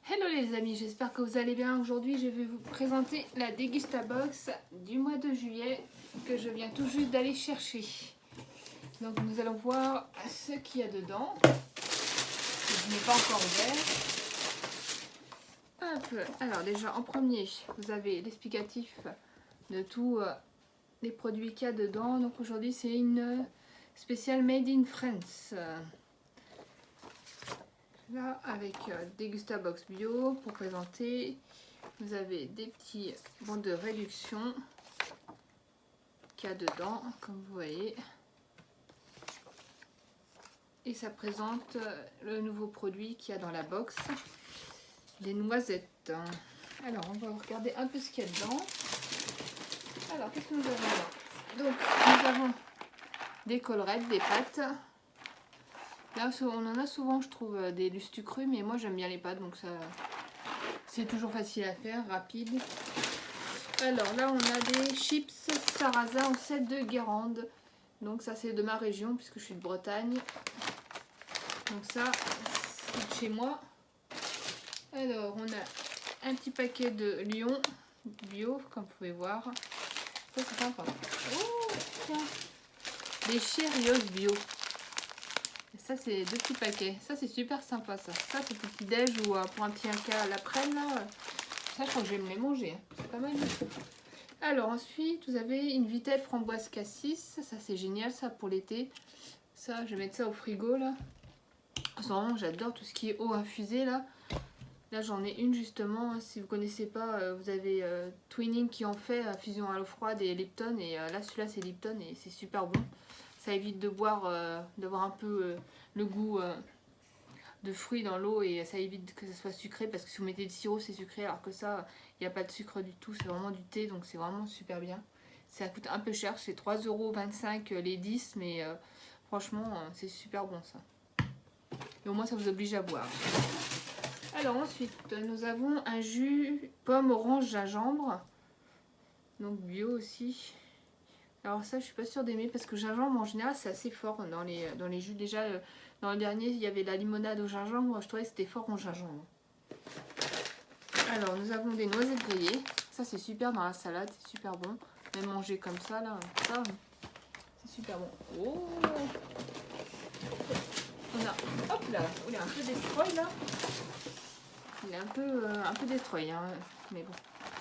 Hello les amis, j'espère que vous allez bien. Aujourd'hui je vais vous présenter la Degustabox du mois de juillet que je viens tout juste d'aller chercher. Donc nous allons voir ce qu'il y a dedans. Je n'ai pas encore ouvert. Hop. Alors déjà en premier vous avez l'explicatif de tous les produits qu'il y a dedans. Donc aujourd'hui c'est une spéciale Made in France. Là, avec Degustabox Bio, pour présenter, vous avez des petits bons de réduction qu'il y a dedans, comme vous voyez. Et ça présente le nouveau produit qu'il y a dans la box, les noisettes. Alors, on va regarder un peu ce qu'il y a dedans. Alors, qu'est-ce que nous avons là? Donc, nous avons des collerettes, des pâtes. Là, on en a souvent, je trouve, des lustres crus, mais moi j'aime bien les pâtes, donc ça c'est toujours facile à faire, rapide. Alors là, on a des chips sarrasin au 7 de Guérande. Donc ça, c'est de ma région, puisque je suis de Bretagne. Donc ça, c'est de chez moi. Alors, on a un petit paquet de Lyon bio, comme vous pouvez voir. Ça, c'est sympa. Oh, tiens, des Cheerios bio. Ça, c'est 2 petits paquets. Ça, c'est super sympa, ça. Ça, c'est pour petit déj ou pour un petit encas à l'après-midi. Ça, je crois que je vais me les manger. Hein. C'est pas mal. Alors, ensuite, vous avez une vitelle framboise cassis. Ça, c'est génial, ça, pour l'été. Ça, je vais mettre ça au frigo, là. En ce moment, j'adore tout ce qui est eau infusée, là. Là, j'en ai une, justement. Si vous connaissez pas, vous avez Twinning qui en fait fusion à l'eau froide et Lipton. Et là, celui-là, c'est Lipton et c'est super bon. Ça évite de boire, d'avoir un peu le goût de fruits dans l'eau et ça évite que ça soit sucré parce que si vous mettez du sirop c'est sucré alors que ça, il n'y a pas de sucre du tout, c'est vraiment du thé donc c'est vraiment super bien. Ça coûte un peu cher, c'est 3,25 € les 10 mais franchement c'est super bon ça. Et au moins ça vous oblige à boire. Alors ensuite nous avons un jus pomme orange gingembre, donc bio aussi. Alors ça, je suis pas sûre d'aimer parce que gingembre en général c'est assez fort dans les jus. Déjà dans le dernier il y avait la limonade au gingembre, je trouvais que c'était fort en gingembre. Alors nous avons des noisettes grillées. Ça c'est super dans la salade, c'est super bon. Même manger comme ça là, ça c'est super bon. Oh, on a, hop là, il est un peu destroy là. Il est un peu destroy hein, mais bon.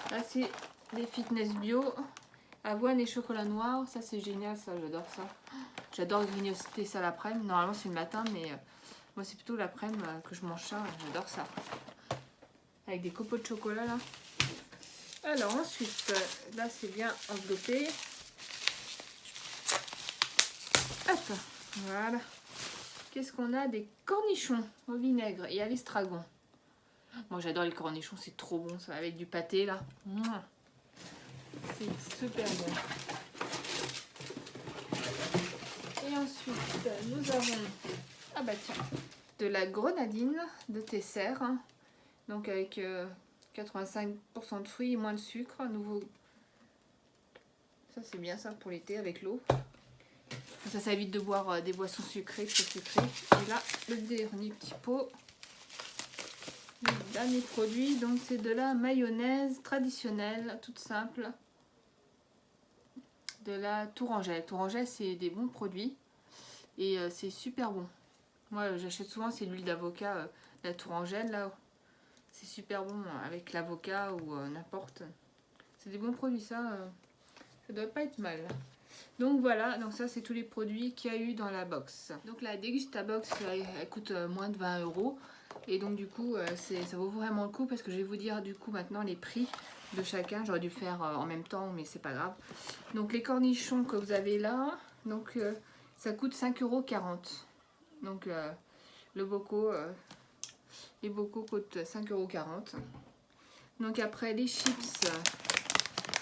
Là c'est des fitness bio. Avoine et chocolat noir, ça c'est génial, ça j'adore ça. J'adore grignoter ça l'après-midi. Normalement c'est le matin, mais moi c'est plutôt l'après-midi que je mange ça. J'adore ça. Avec des copeaux de chocolat là. Alors ensuite, là c'est bien enveloppé. Hop, voilà. Qu'est-ce qu'on a? Des cornichons au vinaigre et à l'estragon. Moi j'adore les cornichons, c'est trop bon ça, avec du pâté là. C'est super bon. Et ensuite, nous avons de la grenadine de Tesser. Hein. Donc avec 85% de fruits et moins de sucre. Un nouveau. Ça c'est bien ça pour l'été avec l'eau. Ça évite de boire des boissons sucrées, trop sucrées. Et là, le dernier petit pot. Le dernier produit, donc c'est de la mayonnaise traditionnelle, toute simple. De la Tourangelle. Tourangelle, c'est des bons produits et c'est super bon. Moi, j'achète souvent, c'est l'huile d'avocat, la Tourangelle, là. C'est super bon avec l'avocat ou n'importe. C'est des bons produits, ça doit pas être mal. Donc voilà, donc ça, c'est tous les produits qu'il y a eu dans la box. Donc la Degustabox, elle coûte moins de 20 €. Et donc du coup, ça vaut vraiment le coup parce que je vais vous dire du coup maintenant les prix de chacun. J'aurais dû le faire en même temps, mais c'est pas grave. Donc les cornichons que vous avez là, donc ça coûte 5,40 €. Donc le bocaux, les bocaux coûtent 5,40 €. Donc après les chips,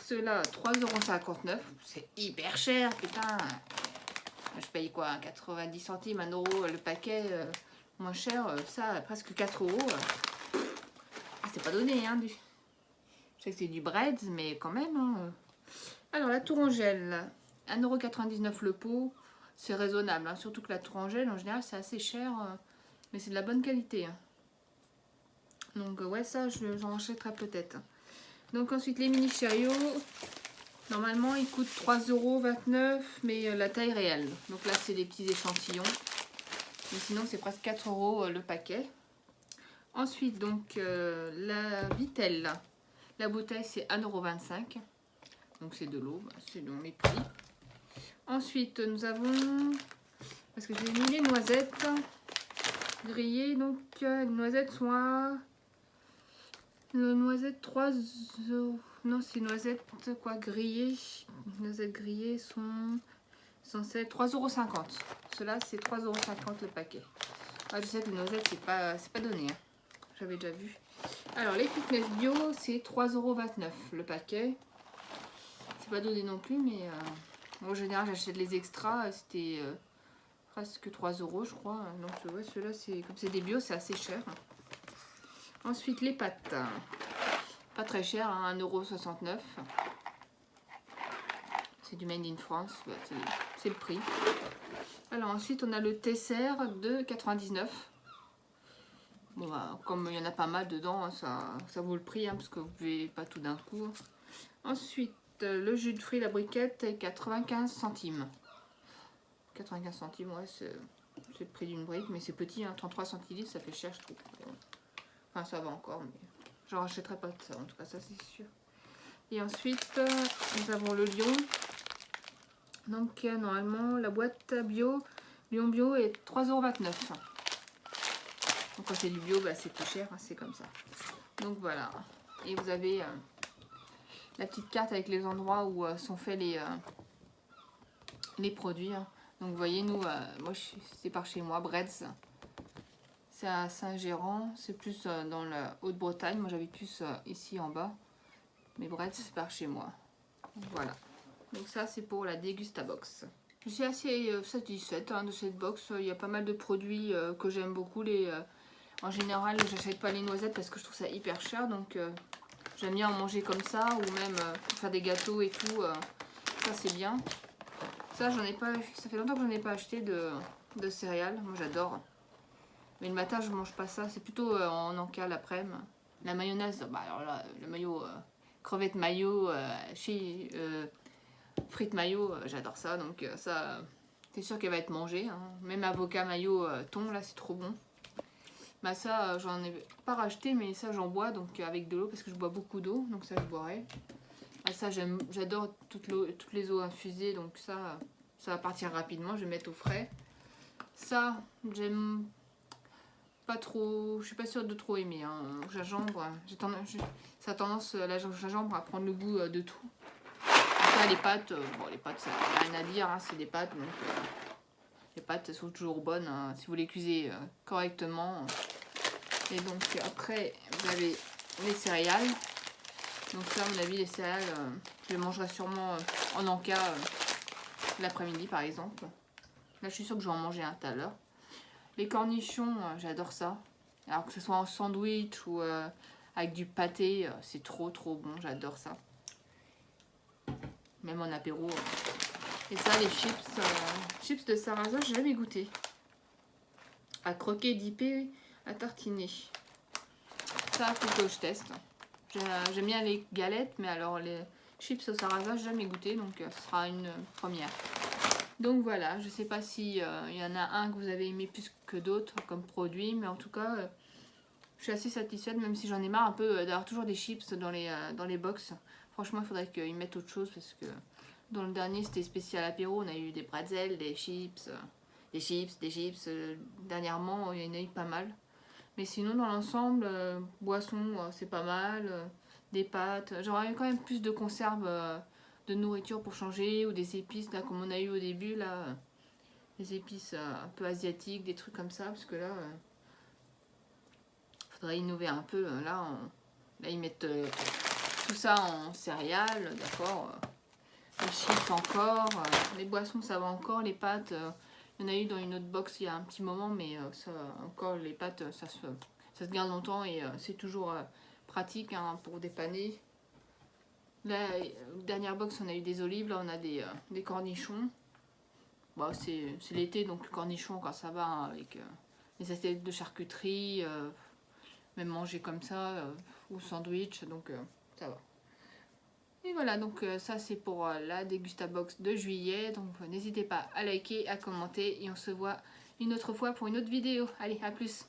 ceux-là 3,59 €. C'est hyper cher, putain. Je paye quoi, 90 centimes, 1 € le paquet. Moins cher, ça presque 4 €. Ah, c'est pas donné, hein. Je sais que c'est du bread, mais quand même. Hein. Alors, la Tourangelle, 1,99 € le pot. C'est raisonnable, hein. Surtout que la Tourangelle, en général, c'est assez cher. Mais c'est de la bonne qualité. Hein. Donc ouais, ça j'en achèterai peut-être. Donc ensuite les mini chariots. Normalement ils coûtent 3,29 €, mais la taille réelle. Donc là c'est des petits échantillons. Mais sinon c'est presque 4 € le paquet. Ensuite donc la Vitelle. La bouteille c'est 1,25 €. Donc c'est de l'eau, c'est dans les prix. Ensuite nous avons, parce que j'ai mis les noisettes grillées, donc les noisettes sont à... Le noisette 3 €. Non, c'est noisettes quoi grillées. Les noisettes grillées sont censées 3,50 €. Cela c'est 3,50 € le paquet. Ah, je sais que les noisettes c'est pas donné. Hein. J'avais déjà vu. Alors les fitness bio c'est 3,29 € le paquet. C'est pas donné non plus, mais en général j'achète les extras. C'était presque 3 € je crois. Donc ouais, ceux-là c'est comme c'est des bio, c'est assez cher. Ensuite les pâtes. Pas très cher, hein, 1,69 €. C'est du Made in France, bah, c'est le prix. Alors ensuite on a le Tesser de 99. Bon bah, comme il y en a pas mal dedans, hein, ça vaut le prix, hein, parce que vous pouvez pas tout d'un coup. Ensuite le jus de fruits, la briquette est 95 centimes. 95 centimes, ouais, c'est le prix d'une brique, mais c'est petit, hein, 33 centilitres, ça fait cher je trouve. Enfin ça va encore, mais j'en rachèterai pas de ça, en tout cas ça c'est sûr. Et ensuite nous avons le Lion. Donc normalement la boîte bio, Lion bio est 3,29 €. Donc quand c'est du bio, bah, c'est plus cher, hein, c'est comme ça. Donc voilà. Et vous avez la petite carte avec les endroits où sont faits les produits. Hein. Donc vous voyez, nous, moi c'est par chez moi, Breads. C'est à Saint-Gérand, c'est plus dans la Haute-Bretagne. Moi j'habite plus ici en bas. Mais Breads c'est par chez moi. Donc, voilà. Donc ça c'est pour la Dégustabox. Je suis assez satisfaite de cette box. Il y a pas mal de produits que j'aime beaucoup. En général, j'achète pas les noisettes parce que je trouve ça hyper cher. Donc j'aime bien en manger comme ça. Ou même pour faire des gâteaux et tout. Ça c'est bien. Ça j'en ai pas. Ça fait longtemps que j'en ai pas acheté de céréales. Moi j'adore. Mais le matin je mange pas ça. C'est plutôt en encas l'après-midi. La mayonnaise, bah alors là, le maillot, crevette maillot, frites maillot, j'adore ça. Donc ça, c'est sûr qu'elle va être mangée. Hein. Même avocat maillot thon, là c'est trop bon. Bah ça, j'en ai pas racheté, mais ça j'en bois donc avec de l'eau parce que je bois beaucoup d'eau. Donc ça je boirai. Ah, ça j'adore toutes les eaux infusées. Donc ça va partir rapidement. Je vais mettre au frais. Ça, j'aime pas trop, je suis pas sûre de trop aimer. Hein. Gingembre, ça a tendance, la gingembre, à prendre le goût de tout. Ça, les pâtes, bon, les pâtes, ça n'a rien à dire, hein, c'est des pâtes, donc les pâtes elles sont toujours bonnes hein, si vous les cuisez correctement. Et donc après, vous avez les céréales. Donc ça, à mon avis, les céréales, je les mangerai sûrement en encas l'après-midi, par exemple. Là, je suis sûre que je vais en manger un tout à l'heure. Les cornichons, j'adore ça. Alors que ce soit en sandwich ou avec du pâté, c'est trop bon, j'adore ça. Même en apéro. Et ça, les chips de sarrasin, j'ai jamais goûté. À croquer, dipper, à tartiner. Ça, il faut que je teste. J'aime bien les galettes, mais alors les chips au sarrasin, j'ai jamais goûté, donc ce sera une première. Donc voilà, je sais pas si y en a un que vous avez aimé plus que d'autres comme produit, mais en tout cas, je suis assez satisfaite, même si j'en ai marre un peu d'avoir toujours des chips dans les box. Franchement, il faudrait qu'ils mettent autre chose parce que dans le dernier, c'était spécial apéro, on a eu des bretzels, des chips. Dernièrement, il y en a eu pas mal. Mais sinon, dans l'ensemble, boissons, c'est pas mal. Des pâtes. J'aurais quand même plus de conserves de nourriture pour changer. Ou des épices, là, comme on a eu au début. Là, des épices un peu asiatiques, des trucs comme ça. Parce que là, faudrait innover un peu. Là, ils mettent tout ça en céréales, d'accord. Les chips encore. Les boissons, ça va encore. Les pâtes... il y en a eu dans une autre box il y a un petit moment, mais ça, encore les pâtes, ça se garde longtemps et c'est toujours pratique hein, pour dépanner. Là, dernière box, on a eu des olives, là on a des cornichons. Bon, c'est l'été, donc le cornichon quand ça va hein, avec les assiettes de charcuterie, même manger comme ça, ou sandwich, donc ça va. Et voilà, donc ça c'est pour la Dégustabox de juillet. Donc n'hésitez pas à liker, à commenter et on se voit une autre fois pour une autre vidéo. Allez, à plus!